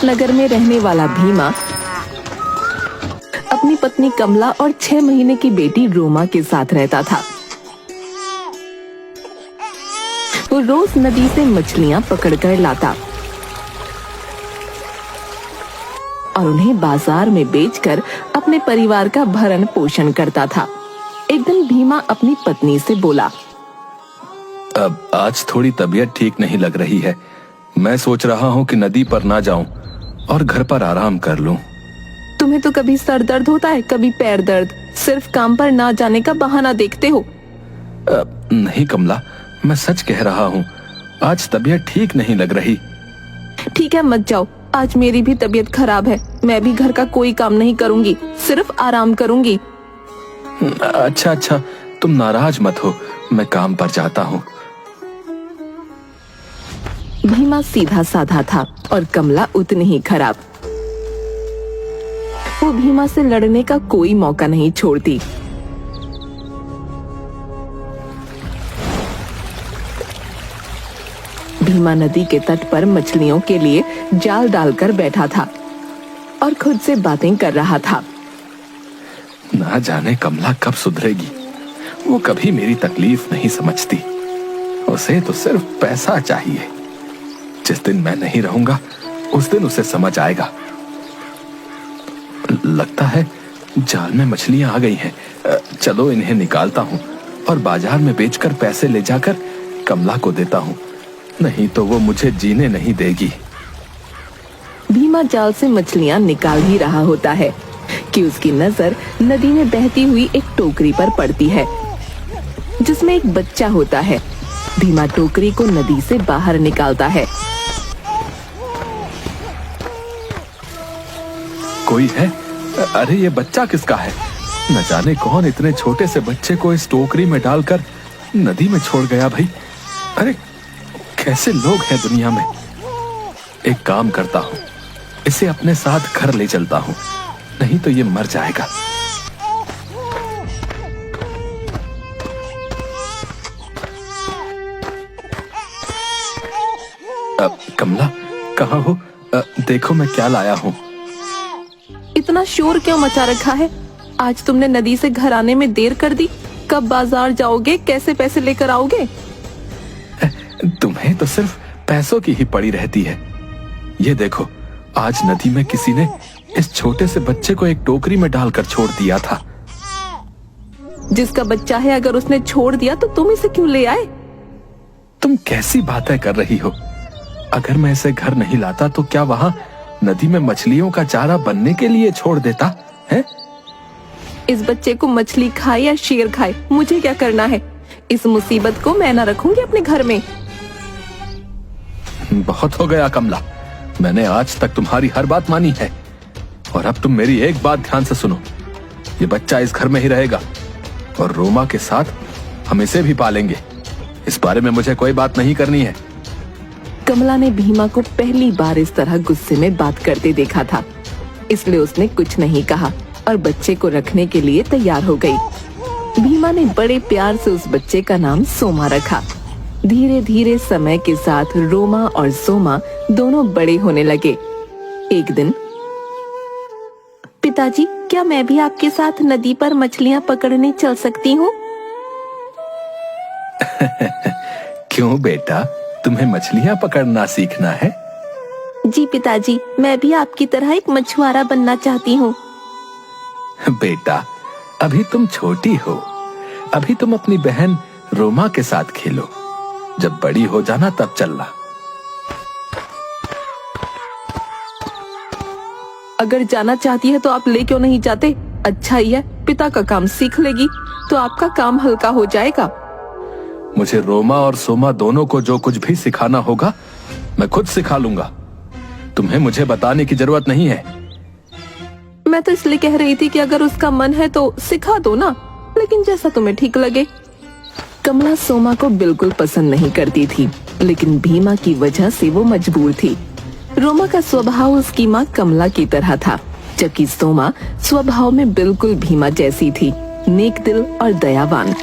उपनगर में रहने वाला भीमा अपनी पत्नी कमला और 6 महीने की बेटी रोमा के साथ रहता था। वो रोज नदी से मछलियां पकड़कर लाता और उन्हें बाजार में बेचकर अपने परिवार का भरण पोषण करता था। एक दिन भीमा अपनी पत्नी से बोला, अब आज थोड़ी तबीयत ठीक नहीं लग रही है। मैं सोच रहा हूँ कि नदी पर ना जाऊं और घर पर आराम कर लूं। तुम्हें तो कभी सर दर्द होता है, कभी पैर दर्द, सिर्फ काम पर ना जाने का बहाना देखते हो। नहीं कमला, मैं सच कह रहा हूँ, आज तबीयत ठीक नहीं लग रही। ठीक है, मत जाओ। आज मेरी भी तबीयत खराब है। मैं भी घर का कोई काम नहीं करूंगी, सिर्फ आराम करूंगी। अच्छा, तुम नाराज मत हो, मैं काम पर जाता हूँ। भीमा सीधा साधा था और कमला उतनी ही खराब। वो भीमा से लड़ने का कोई मौका नहीं छोड़ती। भीमा नदी के तट पर मछलियों के लिए जाल डालकर बैठा था और खुद से बातें कर रहा था। ना जाने कमला कब सुधरेगी। वो कभी मेरी तकलीफ नहीं समझती। उसे तो सिर्फ पैसा चाहिए। जिस दिन मैं नहीं रहूंगा उस दिन उसे समझ आएगा। लगता है जाल में मछलियां आ गई हैं। चलो इन्हें निकालता हूँ और बाजार में बेचकर पैसे ले जाकर कमला को देता हूँ, नहीं तो वो मुझे जीने नहीं देगी। भीमा जाल से मछलियां निकाल ही रहा होता है कि उसकी नजर नदी में बहती हुई एक टोकरी पर पड़ती है जिसमें एक बच्चा होता है। भीमा टोकरी को नदी से बाहर निकालता है। कोई है? अरे ये बच्चा किसका है? न जाने कौन इतने छोटे से बच्चे को इस टोकरी में डालकर नदी में छोड़ गया भाई। अरे कैसे लोग हैं दुनिया में। एक काम करता हूँ, इसे अपने साथ घर ले चलता हूँ, नहीं तो ये मर जाएगा। कमला कहाँ हो? देखो मैं क्या लाया हूँ। इतना शोर क्यों मचा रखा है? आज तुमने नदी से घर आने में देर कर दी। कब बाजार जाओगे? कैसे पैसे लेकर आओगे? तुम्हें तो सिर्फ पैसों की ही पड़ी रहती है। ये देखो, आज नदी में किसी ने इस छोटे से बच्चे को एक टोकरी में डालकर छोड़ दिया था। जिसका बच्चा है, अगर उसने छोड़ दिया तो तुम इसे क्यों ले आए? तुम कैसी बातें कर रही हो? अगर मैं इसे घर नहीं लाता तो क्या वहाँ नदी में मछलियों का चारा बनने के लिए छोड़ देता है? इस बच्चे को मछली खाए या शेर खाए, मुझे क्या करना है? इस मुसीबत को मैं ना रखूंगी अपने घर में। बहुत हो गया कमला, मैंने आज तक तुम्हारी हर बात मानी है और अब तुम मेरी एक बात ध्यान से सुनो। ये बच्चा इस घर में ही रहेगा और रोमा के साथ हम इसे भी पालेंगे। इस बारे में मुझे कोई बात नहीं करनी है। कमला ने भीमा को पहली बार इस तरह गुस्से में बात करते देखा था, इसलिए उसने कुछ नहीं कहा और बच्चे को रखने के लिए तैयार हो गई। भीमा ने बड़े प्यार से उस बच्चे का नाम सोमा रखा। धीरे धीरे समय के साथ रोमा और सोमा दोनों बड़े होने लगे। एक दिन, पिताजी, क्या मैं भी आपके साथ नदी पर मछलियां पकड़ने चल सकती हूँ? क्यों बेटा, तुम्हें मछलियां पकड़ना सीखना है? जी पिताजी, मैं भी आपकी तरह एक मछुआरा बनना चाहती हूँ। बेटा, अभी तुम छोटी हो। अभी तुम अपनी बहन रोमा के साथ खेलो। जब बड़ी हो जाना तब चलना। अगर जाना चाहती है तो आप ले क्यों नहीं जाते? अच्छा ही है, पिता का काम सीख लेगी तो आपका काम हल्का हो जाएगा। मुझे रोमा और सोमा दोनों को जो कुछ भी सिखाना होगा मैं खुद सिखा लूंगा। तुम्हें मुझे बताने की जरूरत नहीं है। मैं तो इसलिए कह रही थी कि अगर उसका मन है तो सिखा दो ना, लेकिन जैसा तुम्हें ठीक लगे। कमला सोमा को बिल्कुल पसंद नहीं करती थी, लेकिन भीमा की वजह से वो मजबूर थी। रोमा का स्वभाव उसकी माँ कमला की तरह था, जबकि सोमा स्वभाव में बिल्कुल भीमा जैसी थी, नेक दिल और दयावान।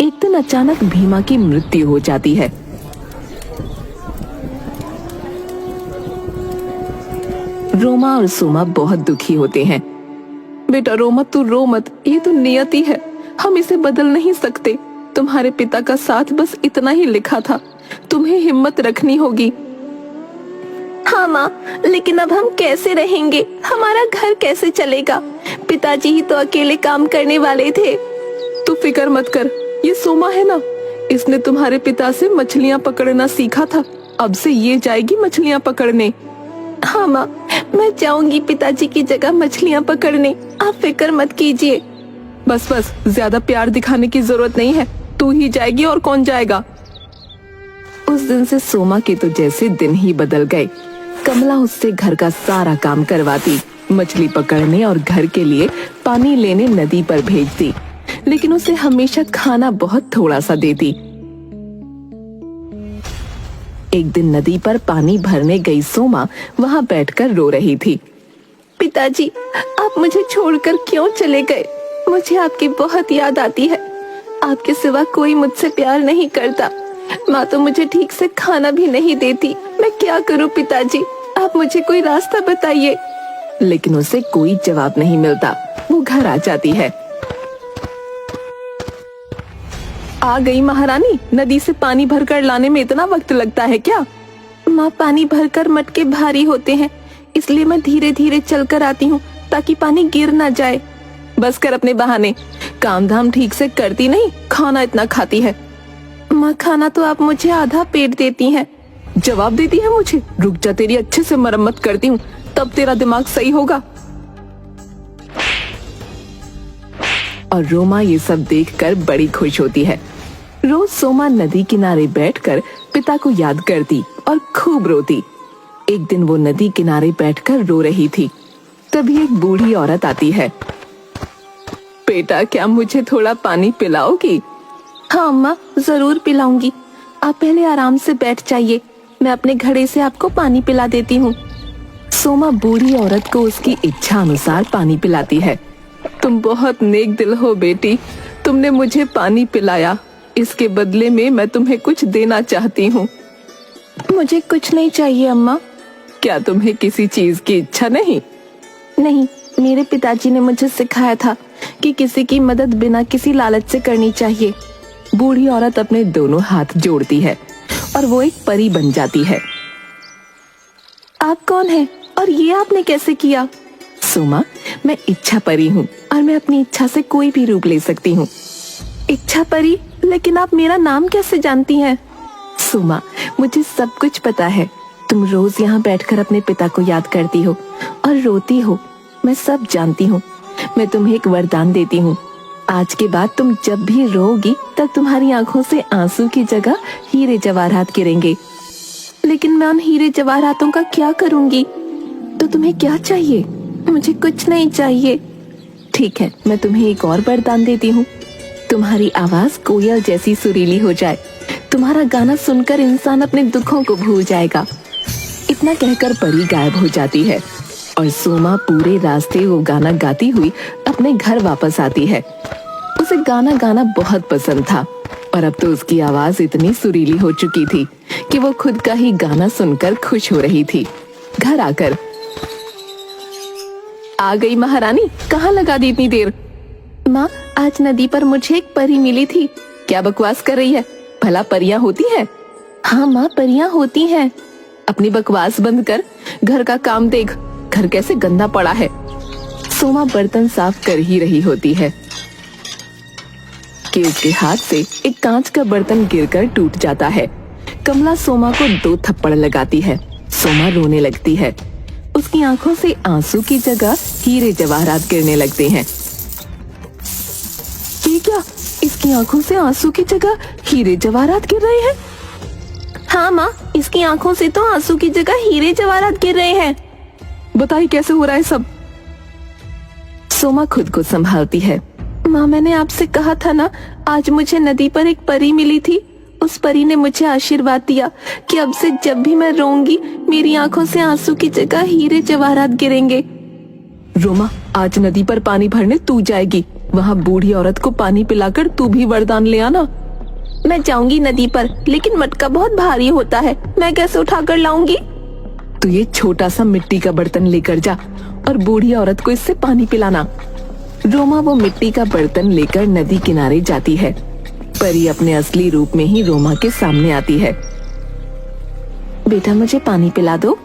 एक दिन अचानक भीमा की मृत्यु हो जाती है। रोमा और सोमा बहुत दुखी होते हैं। बेटा रोमा, तू रो मत, ये तो नियति है, हम इसे बदल नहीं सकते। तुम्हारे पिता का साथ बस इतना ही लिखा था, तुम्हें हिम्मत रखनी होगी। हाँ माँ, लेकिन अब हम कैसे रहेंगे? हमारा घर कैसे चलेगा? पिताजी ही तो अकेले काम करने वाले थे। तू फिक्र मत कर, ये सोमा है ना, इसने तुम्हारे पिता से मछलियाँ पकड़ना सीखा था, अब से ये जाएगी मछलियाँ पकड़ने। हाँ माँ, मैं जाऊंगी पिताजी की जगह मछलियाँ पकड़ने, आप फिक्र मत कीजिए। बस बस, ज्यादा प्यार दिखाने की जरूरत नहीं है, तू ही जाएगी और कौन जाएगा। उस दिन से सोमा के तो जैसे दिन ही बदल गए। कमला उससे घर का सारा काम करवाती, मछली पकड़ने और घर के लिए पानी लेने नदी पर भेजती, लेकिन उसे हमेशा खाना बहुत थोड़ा सा देती। एक दिन नदी पर पानी भरने गई सोमा वहां बैठकर रो रही थी। पिताजी, आप मुझे छोड़कर क्यों चले गए? मुझे आपकी बहुत याद आती है। आपके सिवा कोई मुझसे प्यार नहीं करता। माँ तो मुझे ठीक से खाना भी नहीं देती। मैं क्या करूँ पिताजी? आप मुझे कोई रास्ता बताइए। लेकिन उसे कोई जवाब नहीं मिलता। वो घर आ जाती है। आ गई महारानी, नदी से पानी भरकर लाने में इतना वक्त लगता है क्या? माँ, पानी भरकर मटके भारी होते हैं, इसलिए मैं धीरे धीरे चलकर आती हूँ ताकि पानी गिर ना जाए। बस कर अपने बहाने, काम धाम ठीक से करती नहीं, खाना इतना खाती है। माँ, खाना तो आप मुझे आधा पेट देती हैं। जवाब देती है मुझे? रुक जा, तेरी अच्छे से मरम्मत करती हूँ, तब तेरा दिमाग सही होगा। और रोमा ये सब देखकर बड़ी खुश होती है। रोज सोमा नदी किनारे बैठकर पिता को याद करती और खूब रोती। एक दिन वो नदी किनारे बैठकर रो रही थी, तभी एक बूढ़ी औरत आती है। बेटा, क्या मुझे थोड़ा पानी पिलाओगी? हाँ अम्मा, जरूर पिलाऊंगी। आप पहले आराम से बैठ जाइए, मैं अपने घड़े से आपको पानी पिला देती हूँ। सोमा बूढ़ी औरत को उसकी इच्छा अनुसार पानी पिलाती है। तुम बहुत नेक दिल हो बेटी, तुमने मुझे पानी पिलाया, इसके बदले में मैं तुम्हें कुछ देना चाहती हूँ। मुझे कुछ नहीं चाहिए अम्मा। क्या तुम्हें किसी चीज की इच्छा नहीं? नहीं, मेरे पिताजी ने मुझे सिखाया था कि किसी की मदद बिना किसी लालच से करनी चाहिए। बूढ़ी औरत अपने दोनों हाथ जोड़ती है और वो एक परी बन जाती है। आप कौन हैं और ये आपने कैसे किया? सोमा, मैं इच्छा परी हूँ और मैं अपनी इच्छा से कोई भी रूप ले सकती हूँ। इच्छा परी? लेकिन आप मेरा नाम कैसे जानती हैं? सोमा, मुझे सब कुछ पता है। तुम रोज यहाँ बैठकर अपने पिता को याद करती हो और रोती हो, मैं सब जानती हूँ। मैं तुम्हें एक वरदान देती हूँ, आज के बाद तुम जब भी रोओगी तब तुम्हारी आंखों से आंसू की जगह हीरे जवाहरात गिरेंगे। लेकिन मैं उन हीरे जवाहरातों का क्या करूँगी? तो तुम्हें क्या चाहिए? मुझे कुछ नहीं चाहिए। ठीक है, मैं तुम्हें एक और वरदान देती हूँ। तुम्हारी आवाज कोयल जैसी सुरीली हो जाए, तुम्हारा गाना सुनकर इंसान अपने दुखों को भूल जाएगा। इतना कहकर परी गायब हो जाती है और सोमा पूरे रास्ते वो गाना गाती हुई अपने घर वापस आती है। उसे गाना गाना बहुत पसंद था और अब तो उसकी आवाज इतनी सुरीली हो चुकी थी कि वो खुद का ही गाना सुनकर खुश हो रही थी। घर आकर, आ गई महारानी, कहाँ लगा दी इतनी देर? माँ, आज नदी पर मुझे एक परी मिली थी। क्या बकवास कर रही है? भला परियां होती हैं? हाँ माँ, परियां होती हैं। अपनी बकवास बंद कर, घर का काम देख, घर कैसे गंदा पड़ा है। सोमा बर्तन साफ कर ही रही होती है कि उसके हाथ से एक कांच का बर्तन गिरकर टूट जाता है। कमला सोमा को 2 थप्पड़ लगाती है। सोमा रोने लगती है। उसकी आंखों से आंसू की जगह हीरे जवाहरात गिरने लगते हैं। ये क्या? इसकी आंखों से आंसू की जगह हीरे जवाहरात गिर रहे हैं? हाँ माँ, इसकी आंखों से तो आंसू की जगह हीरे जवाहरात गिर रहे हैं। बताइए कैसे हो रहा है सब? सोमा खुद को संभालती है। माँ, मैंने आपसे कहा था ना, आज मुझे नदी पर एक परी मिली थी। उस परी ने मुझे आशीर्वाद दिया कि अब से जब भी मैं रोऊंगी मेरी आंखों से आंसू की जगह हीरे जवाहरात गिरेंगे। रोमा, आज नदी पर पानी भरने तू जाएगी, वहाँ बूढ़ी औरत को पानी पिलाकर तू भी वरदान ले आना। मैं जाऊंगी नदी पर, लेकिन मटका बहुत भारी होता है, मैं कैसे उठाकर लाऊंगी? तू ये छोटा सा मिट्टी का बर्तन लेकर जा और बूढ़ी औरत को इससे पानी पिलाना। रोमा वो मिट्टी का बर्तन लेकर नदी किनारे जाती है। परी अपने असली रूप में ही रोमा के सामने आती है। बेटा मुझे पानी पिला दो।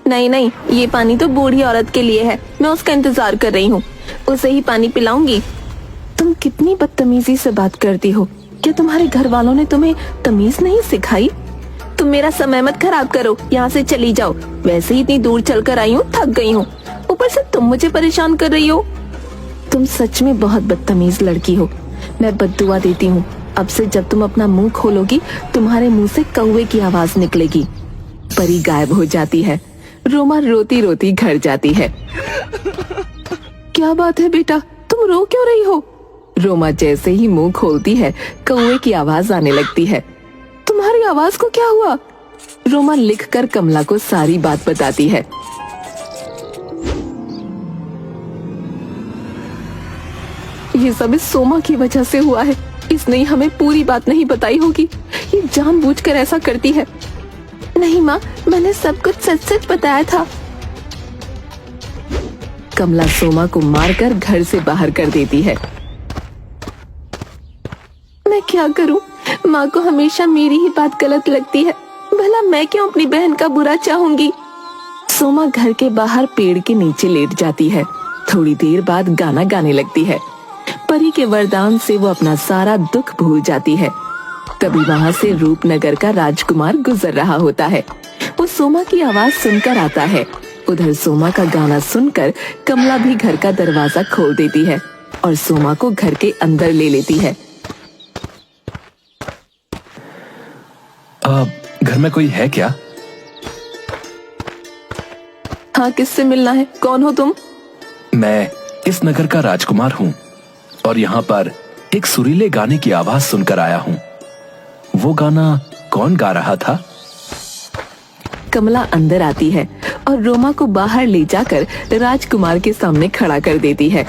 नहीं नहीं, ये पानी तो बूढ़ी औरत के लिए है, मैं उसका इंतजार कर रही हूँ, उसे ही पानी पिलाऊंगी। तुम कितनी बदतमीजी से बात करती हो, क्या तुम्हारे घर वालों ने तुम्हें तमीज नहीं सिखाई? तुम मेरा समय मत खराब करो, यहाँ से चली जाओ। वैसे ही इतनी दूर चलकर आई हूँ, थक गई हूँ, ऊपर से तुम मुझे परेशान कर रही हो। तुम सच में बहुत बदतमीज लड़की हो। मैं बद्दुआ देती हूँ, अब से जब तुम अपना मुंह खोलोगी तुम्हारे मुंह से कौवे की आवाज निकलेगी। परी गायब हो जाती है। रोमा रोती रोती घर जाती है। क्या बात है बेटा, तुम रो क्यों रही हो? रोमा जैसे ही मुंह खोलती है कौवे की आवाज आने लगती है। तुम्हारी आवाज को क्या हुआ? रोमा लिखकर कमला को सारी बात बताती है। ये सब इस सोमा की वजह से हुआ है, इसने हमें पूरी बात नहीं बताई होगी, ये जानबूझकर ऐसा करती है। नहीं माँ, मैंने सब कुछ सच सच बताया था। कमला सोमा को मारकर घर से बाहर कर देती है। मैं क्या करूं? माँ को हमेशा मेरी ही बात गलत लगती है, भला मैं क्यों अपनी बहन का बुरा चाहूंगी। सोमा घर के बाहर पेड़ के नीचे लेट जाती है। थोड़ी देर बाद गाना गाने लगती है। परी के वरदान से वो अपना सारा दुख भूल जाती है। तभी वहाँ से रूपनगर का राजकुमार गुजर रहा होता है। वो सोमा की आवाज सुनकर आता है। उधर सोमा का गाना सुनकर कमला भी घर का दरवाजा खोल देती है और सोमा को घर के अंदर ले लेती है। घर में कोई है क्या? हाँ, किससे मिलना है? कौन हो तुम? मैं इस नगर का राजकुमार हूँ और यहाँ पर एक सुरीले गाने की आवाज सुनकर आया हूँ। वो गाना कौन गा रहा था? कमला अंदर आती है और रोमा को बाहर ले जाकर राजकुमार के सामने खड़ा कर देती है।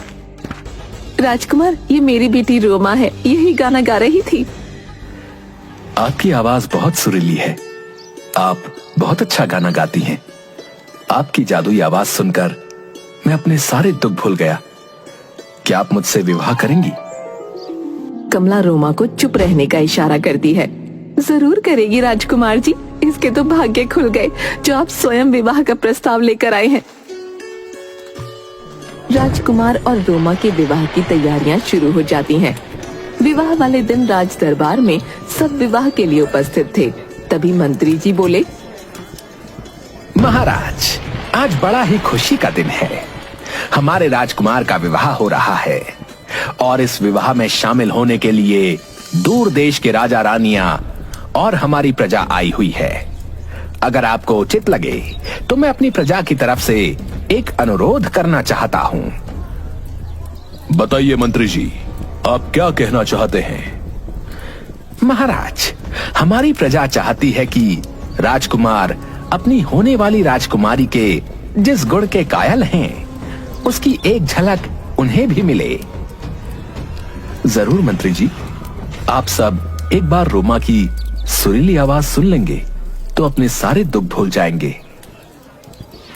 राजकुमार, ये मेरी बेटी रोमा है, यही गाना गा रही थी। आपकी आवाज बहुत सुरीली है, आप बहुत अच्छा गाना गाती हैं। आपकी जादुई आवाज सुनकर मैं अपने सारे दुख भूल गया। क्या आप मुझसे विवाह करेंगी? कमला रोमा को चुप रहने का इशारा करती है। जरूर करेगी राजकुमार जी, इसके तो भाग्य खुल गए जो आप स्वयं विवाह का प्रस्ताव लेकर आए हैं। राजकुमार और रोमा के विवाह की तैयारियां शुरू हो जाती हैं। विवाह वाले दिन राज दरबार में सब विवाह के लिए उपस्थित थे। तभी मंत्री जी बोले, महाराज, आज बड़ा ही खुशी का दिन है। हमारे राजकुमार का विवाह हो रहा है और इस विवाह में शामिल होने के लिए दूर देश के राजा रानियां और हमारी प्रजा आई हुई है। अगर आपको उचित लगे तो मैं अपनी प्रजा की तरफ से एक अनुरोध करना चाहता हूँ। बताइए मंत्री जी, आप क्या कहना चाहते हैं? महाराज, हमारी प्रजा चाहती है कि राजकुमार अपनी होने वाली राजकुमारी के जिस गुण के कायल हैं, उसकी एक झलक उन्हें भी मिले। जरूर मंत्री जी, आप सब एक बार रोमा की सुरीली आवाज सुन लेंगे तो अपने सारे दुख भूल जाएंगे।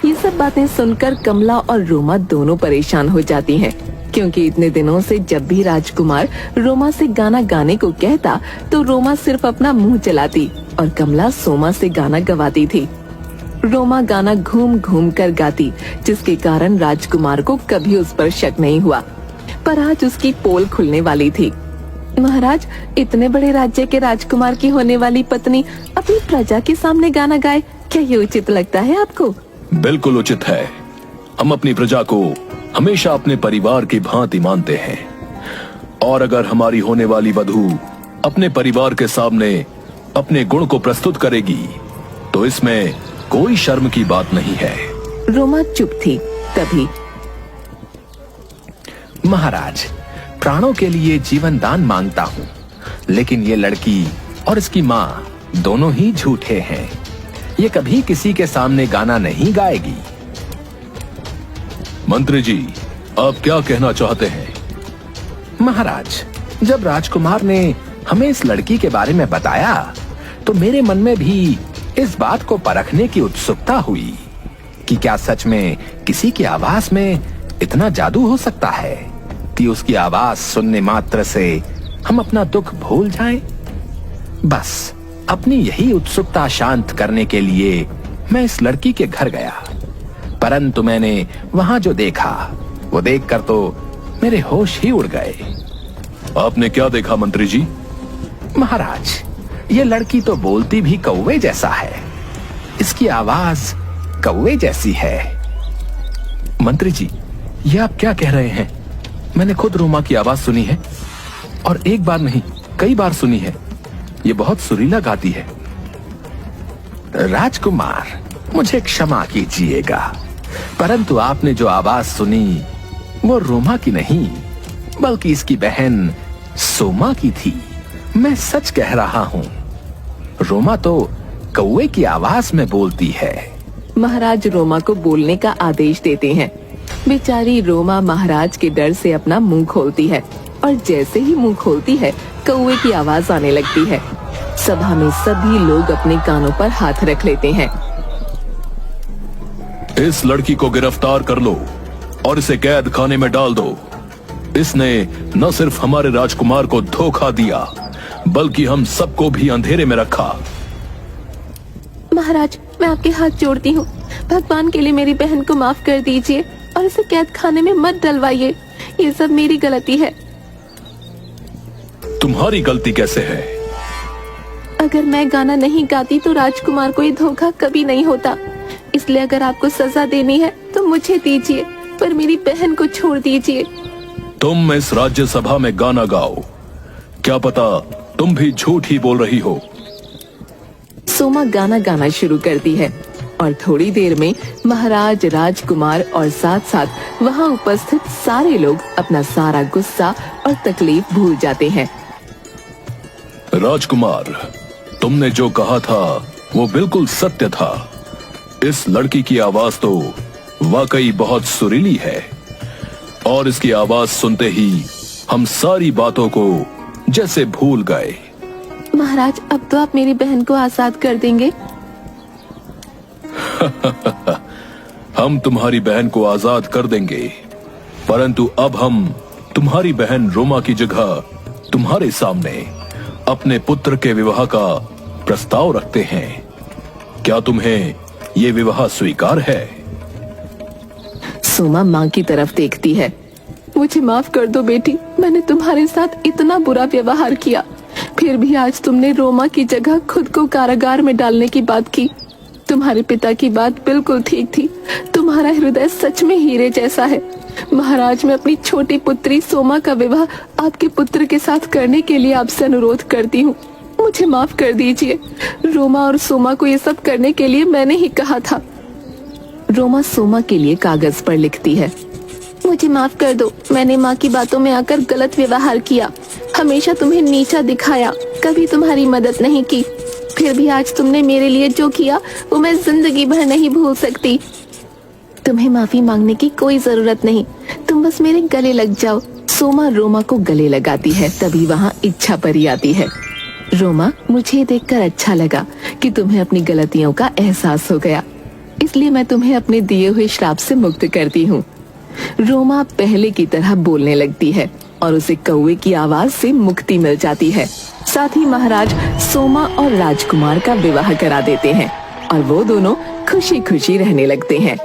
ये सब बातें सुनकर कमला और रोमा दोनों परेशान हो जाती हैं, क्योंकि इतने दिनों से जब भी राजकुमार रोमा से गाना गाने को कहता तो रोमा सिर्फ अपना मुंह चलाती और कमला सोमा से गाना गवाती थी। रोमा गाना घूम घूम कर गाती, जिसके कारण राजकुमार को कभी उस पर शक नहीं हुआ। पर आज उसकी पोल खुलने वाली थी। महाराज, इतने बड़े राज्य के राजकुमार की होने वाली पत्नी अपनी प्रजा के सामने गाना गाए, क्या ये उचित लगता है आपको? बिल्कुल उचित है। हम अपनी प्रजा को हमेशा अपने परिवार की भांति मानते हैं और अगर हमारी होने वाली वधू अपने परिवार के सामने अपने गुण को प्रस्तुत करेगी तो इसमें कोई शर्म की बात नहीं है। रोमा चुप थी। तभी, महाराज, प्राणों के लिए जीवन दान मांगता हूँ, लेकिन ये लड़की और इसकी माँ दोनों ही झूठे हैं। ये कभी किसी के सामने गाना नहीं गाएगी। मंत्री जी, आप क्या कहना चाहते हैं? महाराज, जब राजकुमार ने हमें इस लड़की के बारे में बताया तो मेरे मन में भी इस बात को परखने की उत्सुकता हुई। कि क्या सच में किसी की आवाज में इतना जादू हो सकता है कि उसकी आवाज सुनने मात्र से हम अपना दुख भूल जाएं? बस अपनी यही उत्सुकता शांत करने के लिए मैं इस लड़की के घर गया, परंतु मैंने वहां जो देखा वो देखकर तो मेरे होश ही उड़ गए। आपने क्या देखा मंत्री जी? महाराज, ये लड़की तो बोलती भी कौवे जैसा है, इसकी आवाज कौवे जैसी है। मंत्री जी, ये आप क्या कह रहे हैं? मैंने खुद रोमा की आवाज सुनी है, और एक बार नहीं कई बार सुनी है। ये बहुत सुरीला गाती है। राजकुमार, मुझे क्षमा कीजिएगा, परंतु आपने जो आवाज सुनी वो रोमा की नहीं बल्कि इसकी बहन सोमा की थी। मैं सच कह रहा हूँ, रोमा तो कौवे की आवाज में बोलती है। महाराज रोमा को बोलने का आदेश देते हैं। बेचारी रोमा महाराज के डर से अपना मुंह खोलती है, और जैसे ही मुंह खोलती है कौवे की आवाज आने लगती है। सभा में सभी लोग अपने कानों पर हाथ रख लेते हैं। इस लड़की को गिरफ्तार कर लो और इसे कैद खाने में डाल दो। इसने न सिर्फ हमारे राजकुमार को धोखा दिया बल्कि हम सबको भी अंधेरे में रखा। महाराज, मैं आपके हाथ जोड़ती हूँ, भगवान के लिए मेरी बहन को माफ कर दीजिए और इसे कैद खाने में मत डलवाइए। ये सब मेरी गलती है। तुम्हारी गलती कैसे है? अगर मैं गाना नहीं गाती तो राजकुमार को ये धोखा कभी नहीं होता। इसलिए अगर आपको सजा देनी है तो मुझे दीजिए, पर मेरी बहन को छोड़ दीजिए। तुम इस राज्यसभा में गाना गाओ, क्या पता तुम भी झूठ ही बोल रही हो। सोमा गाना गाना शुरू करती है और थोड़ी देर में महाराज, राजकुमार और साथ साथ वहाँ उपस्थित सारे लोग अपना सारा गुस्सा और तकलीफ भूल जाते हैं। राजकुमार, तुमने जो कहा था वो बिल्कुल सत्य था। इस लड़की की आवाज तो वाकई बहुत सुरीली है, और इसकी आवाज सुनते ही हम सारी बातों को जैसे भूल गए। महाराज, अब तो आप मेरी बहन को आजाद कर देंगे। हम तुम्हारी बहन को आजाद कर देंगे, परंतु अब हम तुम्हारी बहन रोमा की जगह तुम्हारे सामने अपने पुत्र के विवाह का प्रस्ताव रखते हैं। क्या तुम्हें ये विवाह स्वीकार है? सोमा माँ की तरफ देखती है। मुझे माफ कर दो बेटी, मैंने तुम्हारे साथ इतना बुरा व्यवहार किया, फिर भी आज तुमने रोमा की जगह खुद को कारागार में डालने की बात की। तुम्हारे पिता की बात बिल्कुल ठीक थी। तुम्हारा हृदय सच में हीरे जैसा है। महाराज, मैं अपनी छोटी पुत्री सोमा का विवाह आपके पुत्र के साथ करने के लिए आपसे अनुरोध करती हूँ। मुझे माफ कर दीजिए। रोमा और सोमा को ये सब करने के लिए मैंने ही कहा था। रोमा सोमा के लिए कागज पर लिखती है, मुझे माफ कर दो, मैंने माँ की बातों में आकर गलत व्यवहार किया, हमेशा तुम्हें नीचा दिखाया, कभी तुम्हारी मदद नहीं की। फिर भी आज तुमने मेरे लिए जो किया वो मैं जिंदगी भर नहीं भूल सकती। तुम्हें माफी मांगने की कोई जरूरत नहीं, तुम बस मेरे गले लग जाओ। सोमा रोमा को गले लगाती है। तभी वहाँ इच्छा परी आती है। रोमा, मुझे देखकर अच्छा लगा कि तुम्हें अपनी गलतियों का एहसास हो गया, इसलिए मैं तुम्हें अपने दिए हुए श्राप से मुक्त करती हूँ। रोमा पहले की तरह बोलने लगती है और उसे कौवे की आवाज से मुक्ति मिल जाती है। साथ ही महाराज सोमा और राजकुमार का विवाह करा देते हैं और वो दोनों खुशी खुशी रहने लगते हैं।